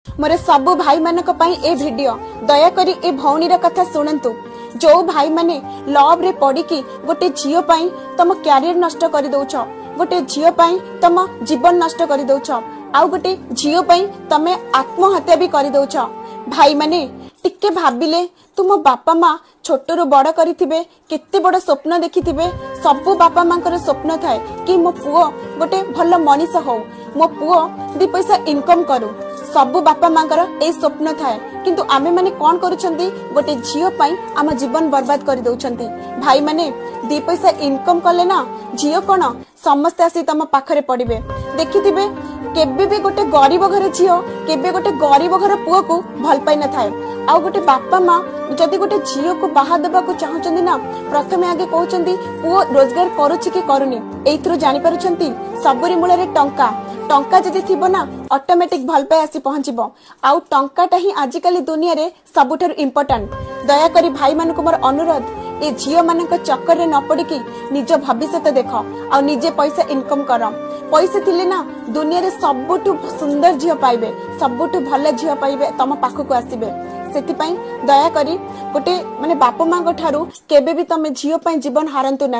मोर सबु भाई मानक पई ए वीडियो दया करी ए भौणीर कथा सुनंतु। जो भाई माने लव रे पड़ी की गोटे झियो पई तम कैरियर नष्ट कर दउछ, गोटे झियो पई तम जीवन नष्ट कर दउछ, आउ गोटे झियो पई तमे आत्महत्या भी कर दउछ। भाई माने टिके भाबिले तुम बापा माँ छोटरू बड़ करिथिबे, केते बड़ स्वप्न देखिथिबे। सबु बापा मांकर स्वप्न थाए कि मो पुओ गोटे भल मनीष हो, मो पुओ दी पैसा इनकम करू। सबु बापा मांकर ए स्वप्न थाए, किंतु आमे माने कोन करूछंती, गोटे झियो पई आम जीवन बर्बाद कर दउछंती। भाई माने दी पैसा इनकम कले ना झियो कोन समस्त आसी तम पाखरे पड़िबे। देखिथिबे केबे भी गोटे गरीब घर झियो केबे गोटे गरीब घर पुओ को भल पाई न थाए। आउ गोटे बापा माँ जदि गोटे झियो को बाहा देबा को चाहुचंदी ना, प्रथमे आगे कहउचंदी पुओ रोजगार करूछि कि करूनी। एइथरो जानि पारुछंती सबुरी मूल रे टंका, टंका जदि थिबो ना ऑटोमेटिक भल पाई आसी पहुंचिबो। आउ टंकाटा ही आजिकाली दुनिया रे सबुठारु इम्पोर्टेंट। दया करी भाई मानको मोर अनुरोध, ए झियो मानक चक्कर रे न पड़ी की निज भविष्य देख आ निजे पैसा इनकम कर। पैसा थिले ना दुनिया रे सबुठु सुंदर झियो पाइबे, सबुठु भल झियो पाइबे, तम पाखकु आसीबे। सेति पई दया करी गोटे माने बापा मां ठारू केबे भी तमे झियो पई जीवन हारंतु ना।